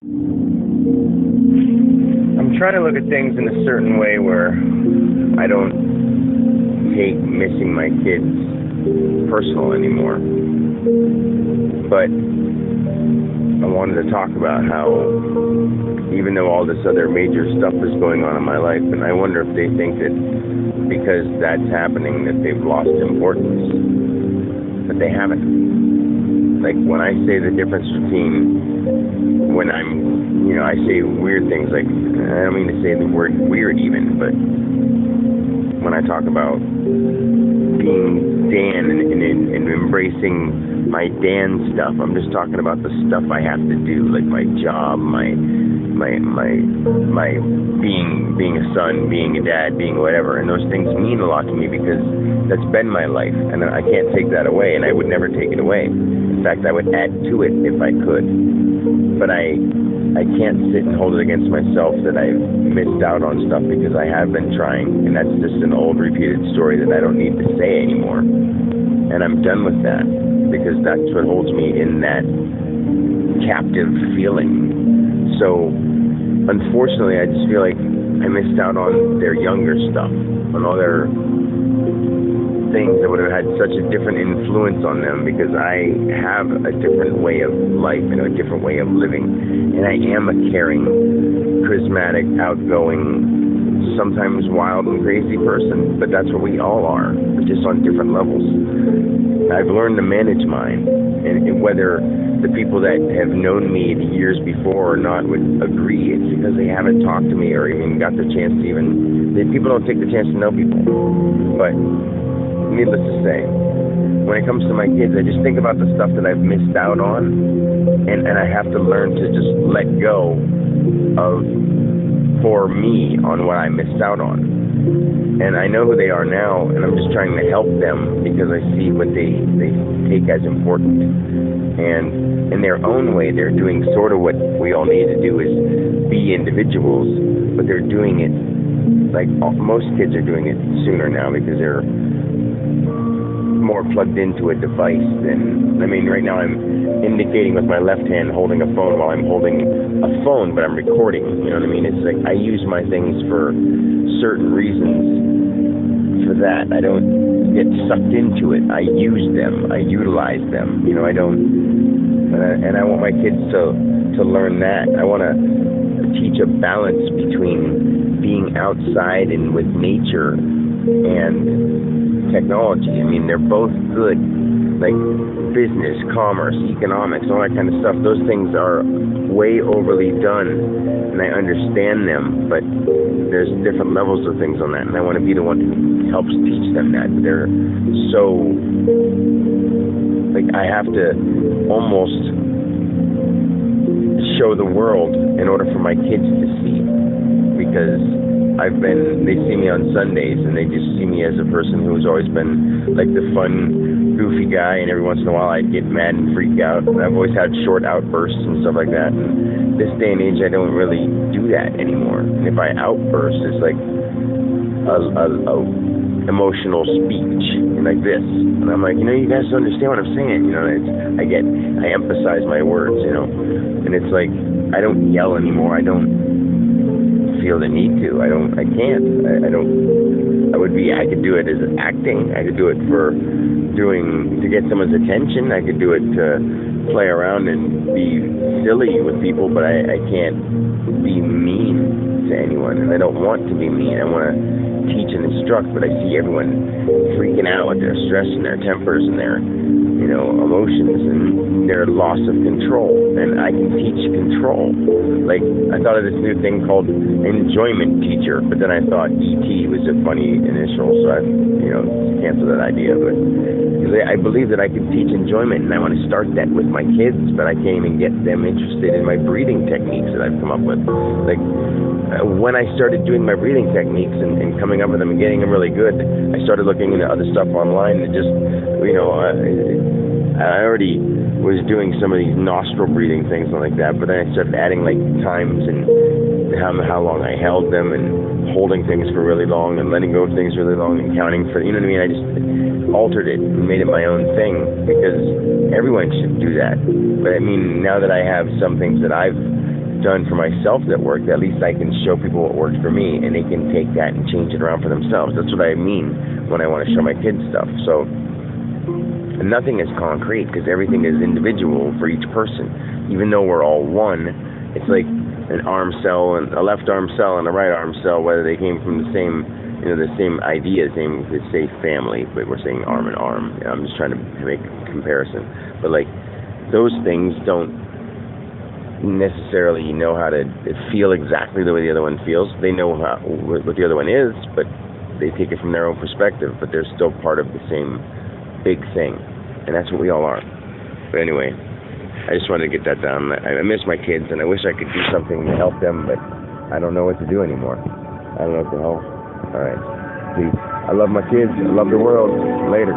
I'm trying to look at things in a certain way where I don't take missing my kids personal anymore. But I wanted to talk about how, even though all this other major stuff is going on in my life, and I wonder if they think that because that's happening that they've lost importance, but they haven't. Like when I say the difference between when I say weird things, like, I don't mean to say the word weird even, but when I talk about being Dan and embracing my Dan stuff, I'm just talking about the stuff I have to do, like my job, my being a son, being a dad, being whatever, and those things mean a lot to me because that's been my life, and I can't take that away, and I would never take it away. In fact, I would add to it if I could, but I can't sit and hold it against myself that I've missed out on stuff because I have been trying, and that's just an old repeated story that I don't need to say anymore, and I'm done with that because that's what holds me in that captive feeling. So unfortunately, I just feel like I missed out on their younger stuff, on all their things that would have had such a different influence on them because I have a different way of life and a different way of living. And I am a caring, charismatic, outgoing, sometimes wild and crazy person, but that's what we all are, just on different levels. I've learned to manage mine, and whether the people that have known me the years before or not would agree, it's because they haven't talked to me or even got the chance to people don't take the chance to know people. But needless to say, when it comes to my kids, I just think about the stuff that I've missed out on, and I have to learn to just let go of, for me, on what I missed out on. And I know who they are now, and I'm just trying to help them because I see what they take as important. And in their own way, they're doing sort of what we all need to do, is be individuals, but they're doing it like most kids are doing it sooner now because they're more plugged into a device than, right now I'm indicating with my left hand holding a phone while I'm holding a phone, but I'm recording, you know what I mean? It's like I use my things for certain reasons for that. I don't get sucked into it. I use them. I utilize them. I don't, and I want my kids to learn that. I want to teach a balance between being outside and with nature and technology. They're both good, like business, commerce, economics, all that kind of stuff. Those things are way overly done, and I understand them, but there's different levels of things on that, and I want to be the one who helps teach them that. They're so, like, I have to almost show the world in order for my kids to see, because they see me on Sundays, and they just see me as a person who's always been like the fun, goofy guy, and every once in a while I'd get mad and freak out. I've always had short outbursts and stuff like that, and this day and age I don't really do that anymore. And if I outburst, it's like a emotional speech like this, and I'm like, you guys don't understand what I'm saying. I emphasize my words, and it's like I don't yell anymore. I don't feel the need to. I can't. I could do it as acting. I could do it to get someone's attention. I could do it to play around and be silly with people, but I can't be mean to anyone, and I don't want to be mean. I want to teach and instruct, but I see everyone freaking out with their stress and their tempers and their emotions and their loss of control, and I can teach control. Like, I thought of this new thing called enjoyment teacher, but then I thought ET was a funny initial, so I canceled that idea. But I believe that I can teach enjoyment, and I want to start that with my kids, but I can't even get them interested in my breathing techniques that I've come up with. Like, when I started doing my breathing techniques and coming up with them and getting them really good, I started looking into other stuff online and just, I already was doing some of these nostril breathing things and like that, but then I started adding like times and how long I held them and holding things for really long and letting go of things really long and counting for, I just altered it and made it my own thing because everyone should do that. But now that I have some things that I've done for myself that worked, at least I can show people what worked for me, and they can take that and change it around for themselves. That's what I mean when I want to show my kids stuff. So nothing is concrete because everything is individual for each person. Even though we're all one, it's like an arm cell and a left arm cell and a right arm cell, whether they came from the same, the same idea, let's say family, but we're saying arm and arm. I'm just trying to make a comparison. But like, those things don't necessarily know how to feel exactly the way the other one feels. They know what the other one is, but they take it from their own perspective, but they're still part of the same big thing, and that's what we all are. But anyway, I just wanted to get that down. I miss my kids, and I wish I could do something to help them, but I don't know what to do anymore. I don't know what the hell. All right, peace. I love my kids. I love the world. Later.